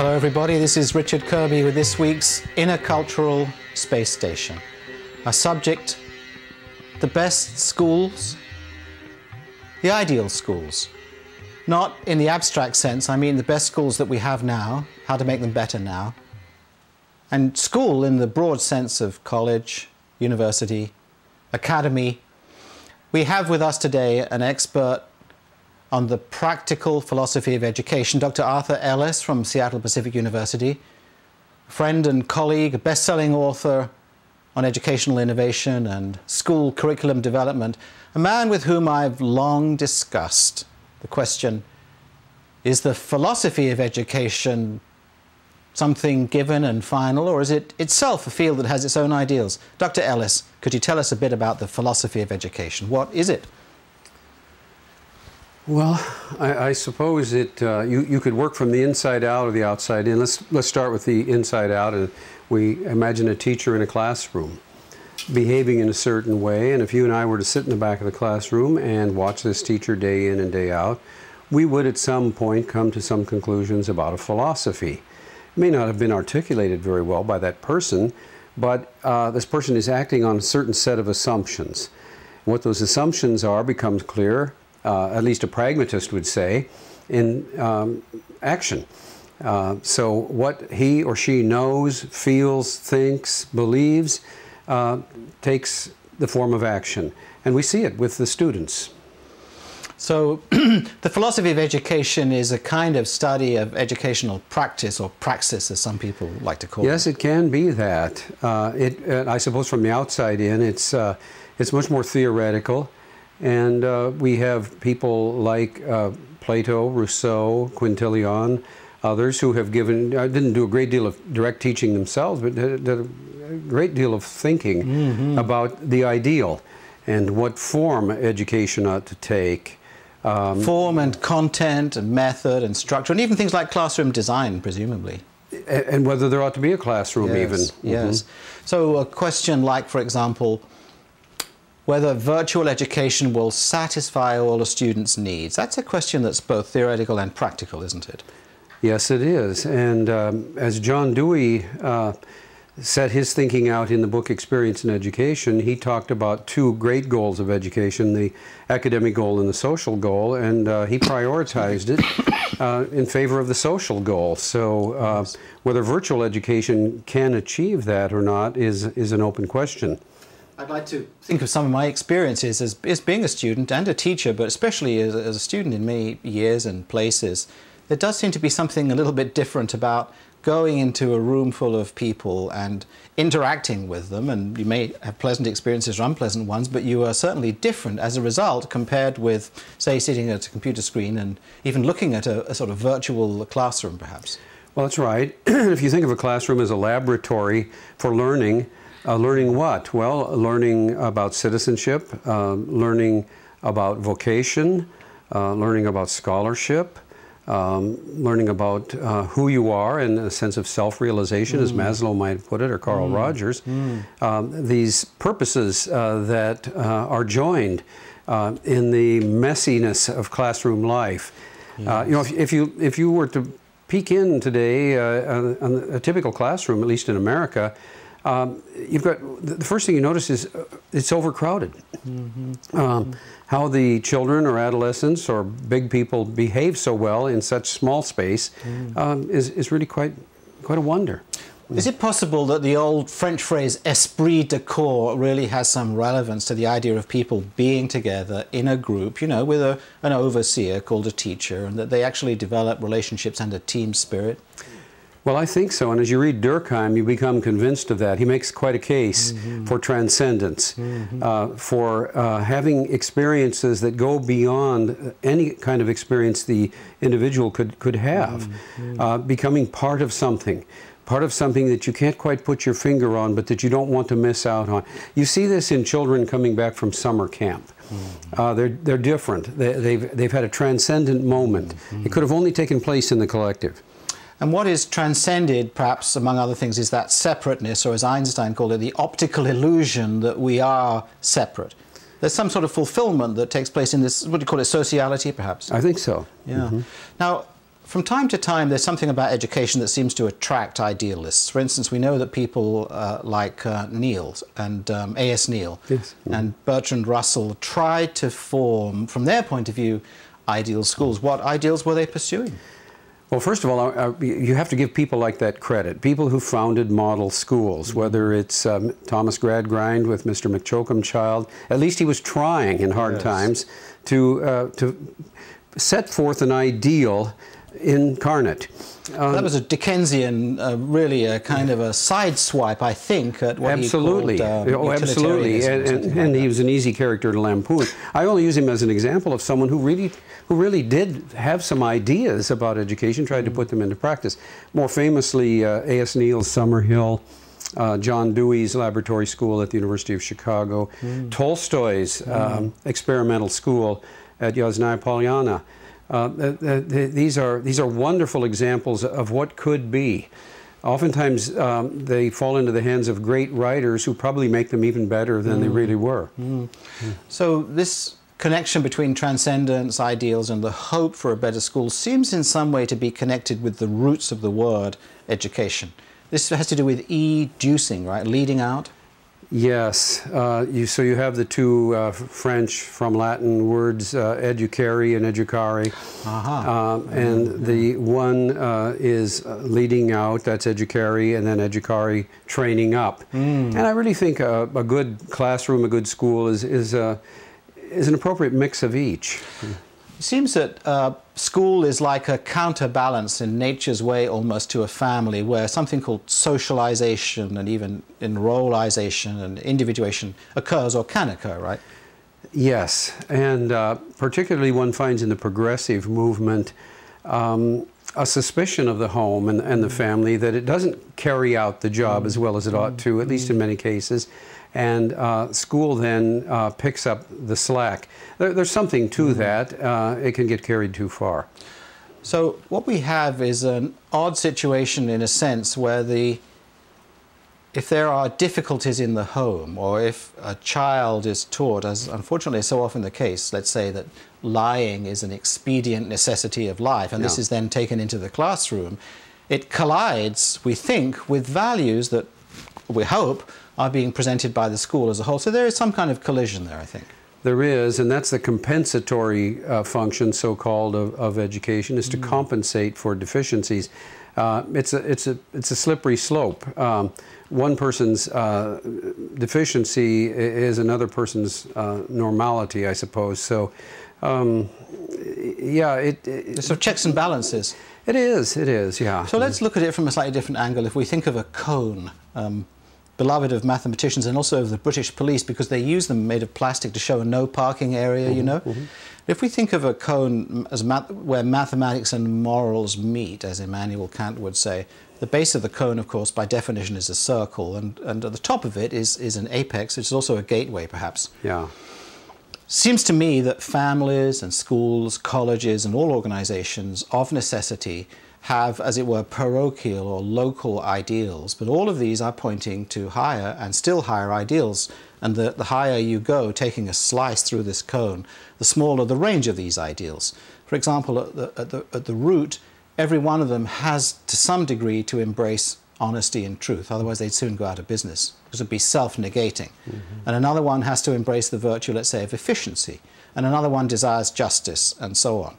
Hello everybody, this is Richard Kirby with this week's Intercultural Space Station. Our subject, the best schools, the ideal schools. Not in the abstract sense, I mean the best schools that we have now, how to make them better now. And school in the broad sense of college, university, academy. We have with us today an expert on the practical philosophy of education, Dr. Arthur Ellis from Seattle Pacific University, a friend and colleague, a best-selling author on educational innovation and school curriculum development, a man with whom I've long discussed the question, is the philosophy of education something given and final, or is it itself a field that has its own ideals? Dr. Ellis, could you tell us a bit about the philosophy of education? What is it? Well, I suppose you could work from the inside out or the outside in. Let's start with the inside out, and we imagine a teacher in a classroom behaving in a certain way, and if you and I were to sit in the back of the classroom and watch this teacher day in and day out, we would at some point come to some conclusions about a philosophy. It may not have been articulated very well by that person, but this person is acting on a certain set of assumptions. What those assumptions are becomes clear, at least a pragmatist would say, in action. So what he or she knows, feels, thinks, believes, takes the form of action. And we see it with the students. So the philosophy of education is a kind of study of educational practice, or praxis as some people like to call it. Yes, it can be that. I suppose from the outside in, it's much more theoretical. And we have people like Plato, Rousseau, Quintilian, others who have didn't do a great deal of direct teaching themselves, but did a great deal of thinking about the ideal and what form education ought to take. Form and content and method and structure, and even things like classroom design, presumably. And whether there ought to be a classroom even. Yes. So a question like, for example, whether virtual education will satisfy all a student's needs. That's a question that's both theoretical and practical, isn't it? Yes, it is. And as John Dewey set his thinking out in the book Experience in Education, he talked about two great goals of education, the academic goal and the social goal, and he prioritized it in favor of the social goal. So whether virtual education can achieve that or not is an open question. I'd like to think of some of my experiences as being a student and a teacher, but especially as a student in many years and places. There does seem to be something a little bit different about going into a room full of people and interacting with them, and you may have pleasant experiences or unpleasant ones, but you are certainly different as a result compared with, say, sitting at a computer screen and even looking at a sort of virtual classroom, perhaps. Well, that's right. If you think of a classroom as a laboratory for learning, learning what? Well, learning about citizenship, learning about vocation, learning about scholarship, learning about who you are and a sense of self-realization, as Maslow might put it, or Carl Rogers. These purposes that are joined in the messiness of classroom life. Yes. You know, if you were to peek in today on a typical classroom, at least in America, you've got, the first thing you notice is it's overcrowded. How the children or adolescents or big people behave so well in such small space is really quite a wonder. Is it possible that the old French phrase esprit de corps really has some relevance to the idea of people being together in a group, you know, with an overseer called a teacher, and that they actually develop relationships and a team spirit? Well, I think so, and as you read Durkheim, you become convinced of that. He makes quite a case for transcendence, for having experiences that go beyond any kind of experience the individual could have, becoming part of something that you can't quite put your finger on, but that you don't want to miss out on. You see this in children coming back from summer camp. They're different. They've had a transcendent moment. It could have only taken place in the collective. And what is transcended, perhaps, among other things, is that separateness, or as Einstein called it, the optical illusion that we are separate. There's some sort of fulfillment that takes place in this, what do you call it, sociality, perhaps? I think so. Yeah. Now, From time to time, there's something about education that seems to attract idealists. For instance, we know that people like Neil and A.S. Neil yes. and Bertrand Russell tried to form, from their point of view, ideal schools. What ideals were they pursuing? Well, first of all, you have to give people like that credit. People who founded model schools, whether it's Thomas Gradgrind with Mr. McChoakumchild, at least he was trying in hard yes. times to set forth an ideal incarnate. That was a Dickensian, really a kind of a sideswipe, I think, at what absolutely. he called absolutely, and he was an easy character to lampoon. I only use him as an example of someone who really did have some ideas about education, tried to put them into practice. More famously, A.S. Neil's Summerhill, John Dewey's Laboratory School at the University of Chicago, Tolstoy's experimental school at Yasnaya Polyana. These are wonderful examples of what could be. Oftentimes they fall into the hands of great writers who probably make them even better than they really were. So this connection between transcendence, ideals, and the hope for a better school seems in some way to be connected with the roots of the word education. This has to do with educing, right? Leading out? Yes. So you have the two French from Latin words, educare and educare. And the one is leading out, that's educare, and then educare, training up. And I really think a good classroom, a good school is an appropriate mix of each. It seems that school is like a counterbalance in nature's way almost to a family, where something called socialization and even enrollization and individuation occurs or can occur, right? Yes, and particularly one finds in the progressive movement a suspicion of the home and the family that it doesn't carry out the job as well as it ought to, at least in many cases. And school then picks up the slack. There's something to that. It can get carried too far. So what we have is an odd situation in a sense where if there are difficulties in the home, or if a child is taught, as unfortunately is so often the case, let's say that lying is an expedient necessity of life, and this is then taken into the classroom, it collides, we think, with values that we hope are being presented by the school as a whole. So there is some kind of collision there, I think. There is, and that's the compensatory function, so-called, of education, is to compensate for deficiencies. It's a slippery slope. One person's deficiency is another person's normality, I suppose. So, yeah, so checks and balances. It is, yeah. So let's look at it from a slightly different angle. If we think of a cone, beloved of mathematicians and also of the British police, because they use them made of plastic to show a no parking area, you know. If we think of a cone as where mathematics and morals meet, as Immanuel Kant would say, the base of the cone, of course, by definition is a circle, and at the top of it is an apex, which is also a gateway, perhaps. Yeah. Seems to me that families and schools, colleges, and all organizations of necessity have, as it were, parochial or local ideals, but all of these are pointing to higher and still higher ideals, and the higher you go, taking a slice through this cone, the smaller the range of these ideals. For example, at the root, every one of them has to some degree to embrace honesty and truth, otherwise they'd soon go out of business, because it would be self-negating. And another one has to embrace the virtue, let's say, of efficiency, and another one desires justice, and so on.